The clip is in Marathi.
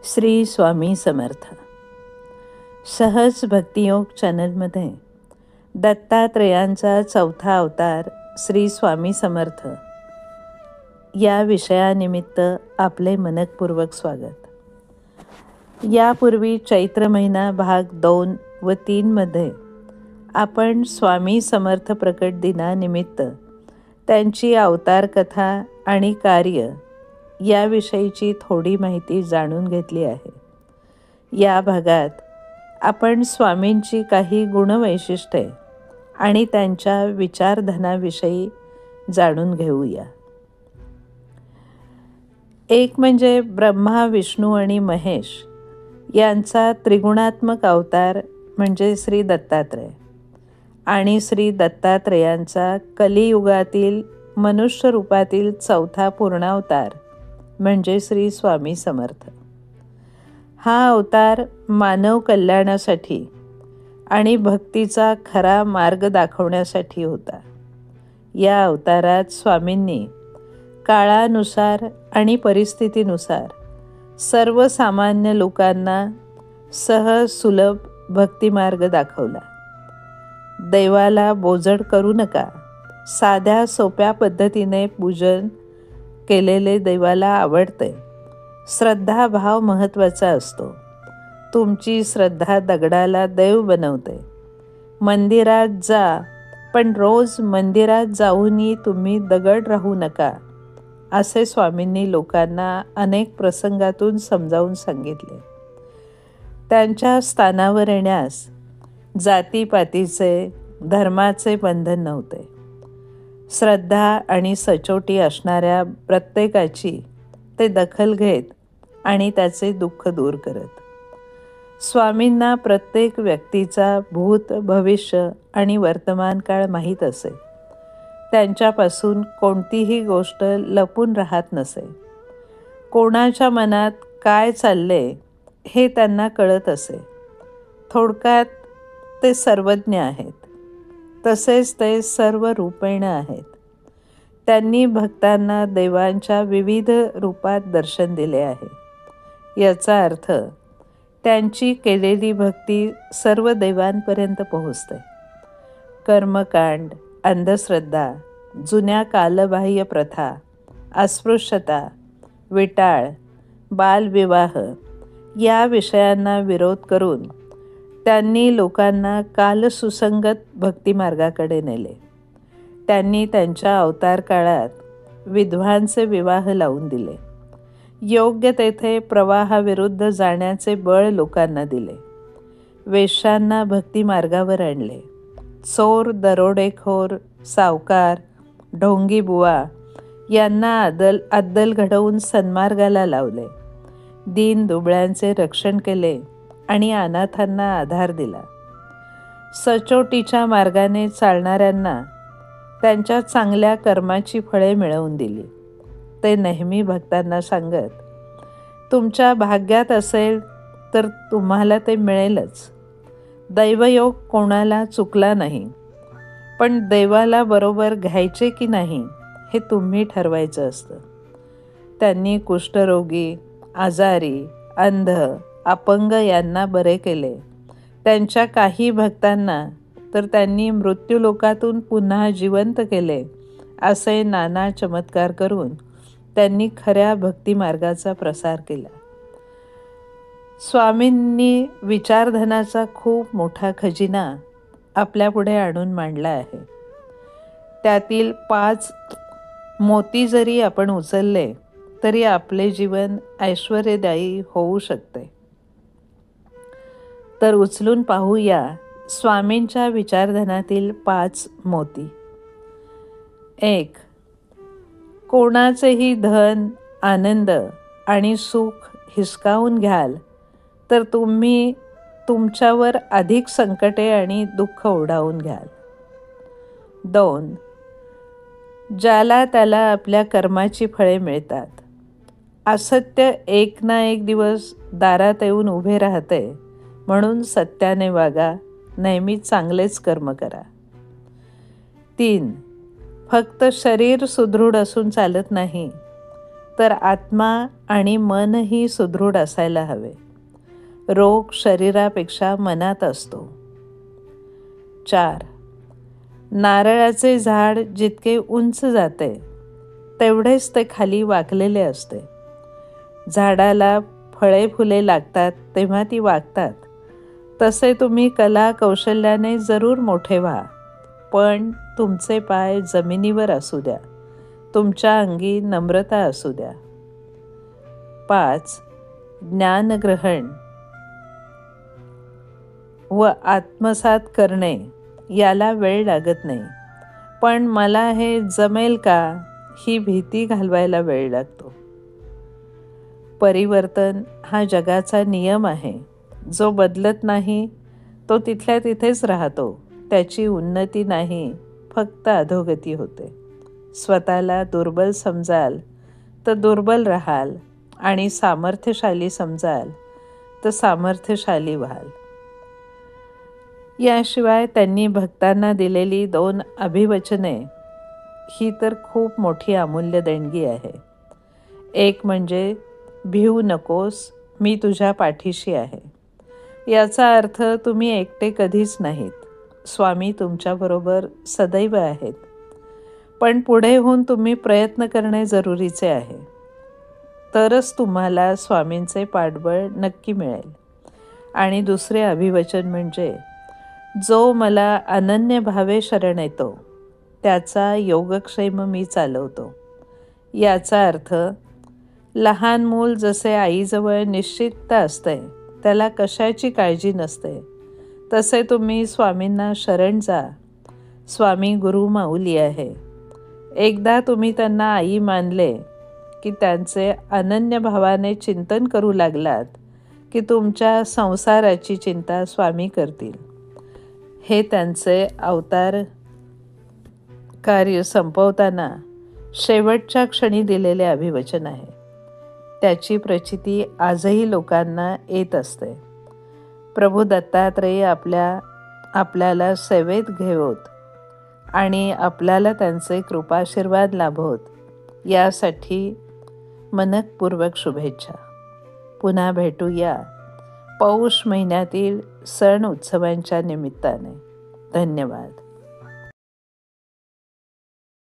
श्री स्वामी समर्थ. सहज भक्तियोग चॅनलमध्ये दत्तात्रेयांचा चौथा अवतार श्री स्वामी समर्थ या विषयानिमित्त आपले मनःपूर्वक स्वागत. यापूर्वी चैत्र महिना भाग 2 व 3 मध्ये आपण स्वामी समर्थ प्रकट दिनानिमित्त त्यांची अवतार कथा आणि कार्य याविषयीची थोडी माहिती जाणून घेतली आहे. या भागात आपण स्वामींची काही गुणवैशिष्ट्ये आणि त्यांच्या विचारधनाविषयी जाणून घेऊया. एक म्हणजे ब्रह्मा, विष्णू आणि महेश यांचा त्रिगुणात्मक अवतार म्हणजे श्री दत्तात्रेय आणि श्री दत्तात्रेयांचा कलियुगातील मनुष्य रूपातील चौथा पूर्णावतार म्हणजे श्री स्वामी समर्थ. हा अवतार मानव कल्याणासाठी आणि भक्तीचा खरा मार्ग दाखवण्यासाठी होता. या अवतारात स्वामींनी काळानुसार आणि परिस्थितीनुसार सर्वसामान्य लोकांना सहज सुलभ भक्तिमार्ग दाखवला. देवाला बोजड करू नका, साध्या सोप्या पद्धतीने पूजन केलेले देवाला आवडते. श्रद्धाभाव महत्त्वाचा असतो. तुमची श्रद्धा दगडाला देव बनवते. मंदिरात जा, पण रोज मंदिरात जाऊनही तुम्ही दगड राहू नका, असे स्वामींनी लोकांना अनेक प्रसंगातून समजावून सांगितले. त्यांच्या स्थानावर येण्यास जातीपातीचे, धर्माचे बंधन नव्हते. श्रद्धा आणि सचोटी असणाऱ्या प्रत्येकाची ते दखल घेत आणि त्याचे दुःख दूर करत. स्वामींना प्रत्येक व्यक्तीचा भूत, भविष्य आणि वर्तमान काळ माहीत असे. त्यांच्यापासून कोणतीही गोष्ट लपून राहत नसे. कोणाच्या मनात काय चालले हे त्यांना कळत असे. थोडक्यात ते सर्वज्ञ आहेत. तसेच ते सर्व रूपेण आहेत. त्यांनी भक्तांना देवांच्या विविध रूपात दर्शन दिले आहे. याचा अर्थ त्यांची केलेली भक्ती सर्व देवांपर्यंत पोहोचते. कर्मकांड, अंधश्रद्धा, जुन्या कालबाह्य प्रथा, अस्पृश्यता, विटाळ, बालविवाह या विषयांना विरोध करून त्यांनी लोकांना कालसुसंगत भक्तिमार्गाकडे नेले. त्यांनी त्यांच्या अवतार काळात विधवांचे विवाह लावून दिले. योग्य तेथे प्रवाहाविरुद्ध जाण्याचे बळ लोकांना दिले. वेश्यांना भक्तिमार्गावर आणले. चोर, दरोडेखोर, सावकार, ढोंगी बुवा यांना अद्दल घडवून सन्मार्गाला लावले. दीन दुबळ्यांचे रक्षण केले आणि अनाथांना आधार दिला. सचोटीच्या मार्गाने चालणाऱ्यांना त्यांच्या चांगल्या कर्माची फळे मिळवून दिली. ते नेहमी भक्तांना सांगत, तुमच्या भाग्यात असेल तर तुम्हाला ते मिळेलच. दैवयोग कोणाला चुकला नाही, पण देवाला बरोबर घ्यायचे की नाही हे तुम्ही ठरवायचं असतं. त्यांनी कुष्ठरोगी, आजारी, अंध, अपंग यांना बरे केले. त्यांच्या काही भक्तांना तर त्यांनी मृत्यूलोकातून पुन्हा जिवंत केले. असे नाना चमत्कार करून त्यांनी खऱ्या भक्तिमार्गाचा प्रसार केला. स्वामींनी विचारधनाचा खूप मोठा खजिना आपल्यापुढे आणून मांडला आहे. त्यातील 5 मोती जरी आपण उचलले तरी आपले जीवन ऐश्वर्यदायी होऊ शकते. तर उचलून पाहूया स्वामींच्या विचारधनातील 5 मोती. 1. कोणाचेही धन, आनंद आणि सुख हिसकावून घ्याल तर तुम्ही तुमच्यावर अधिक संकटे आणि दुःख ओढावून घ्याल. 2. ज्याला त्याला आपल्या कर्माची फळे मिळतात. असत्य एक ना एक दिवस दारात येऊन उभे राहते, म्हणून सत्याने वागा, नेहमी चांगलेच कर्म करा. 3. फक्त शरीर सुदृढ असून चालत नाही, तर आत्मा आणि मनही सुदृढ असायला हवे. रोग शरीरापेक्षा मनात असतो. 4. नारळाचे झाड जितके उंच जाते तेवढेच ते खाली वाकलेले असते. झाडाला फळे फुले लागतात तेव्हा ती वाकतात. तसे तुम्ही कला कौशल्याने जरूर मोठे व्हा, पण तुमचे पाय जमिनीवर असू द्या. तुमच्या अंगी नम्रता असू द्या. 5. ज्ञानग्रहण व आत्मसात करणे याला वेळ लागत नाही, पण मला हे जमेल का ही भीती घालवायला वेळ लागतो. परिवर्तन हा जगाचा नियम आहे. जो बदलत नाही तो तिथल्या तिथेच राहतो. त्याची उन्नती नाही, फक्त अधोगती होते. स्वतःला दुर्बल समजाल तर दुर्बल राहाल आणि सामर्थ्यशाली समजाल तर सामर्थ्यशाली व्हाल. याशिवाय त्यांनी भक्तांना दिलेली 2 अभिवचने ही तर खूप मोठी अमूल्य देणगी आहे. एक म्हणजे भिवू नकोस, मी तुझ्या पाठीशी आहे. याचा अर्थ तुम्ही एकटे कधीच नाहीत. स्वामी तुमच्याबरोबर सदैव आहेत. पण पुढे होऊन तुम्ही प्रयत्न करणे जरुरीचे आहे. तरच तुम्हाला स्वामींचे पाठबळ नक्की मिळेल. आणि दुसरे अभिवचन म्हणजे जो मला अनन्य भावे शरण येतो त्याचा योगक्षेम मी चालवतो. याचा अर्थ लहान मूल जसे आईजवळ निश्चिंत असते, त्याला कशाची काळजी नसते, तसे तुम्ही स्वामींना शरण जा. स्वामी गुरु माऊली आहे. एकदा तुम्ही त्यांना आई मानले की त्यांचे अनन्य भावाने चिंतन करू लागलात की तुमच्या संसाराची चिंता स्वामी करतील. हे त्यांचे अवतार कार्य संपवताना शेवटच्या क्षणी दिलेले अभिवचन आहे. त्याची प्रचिती आजही लोकांना येत असते. प्रभू दत्तात्रेय आपल्याला सेवेत घेवोत आणि आपल्याला त्यांचे कृपाशीर्वाद लाभोत, यासाठी मनःपूर्वक शुभेच्छा. पुन्हा भेटूया पौष महिन्यातील सण उत्सवांच्या निमित्ताने. धन्यवाद.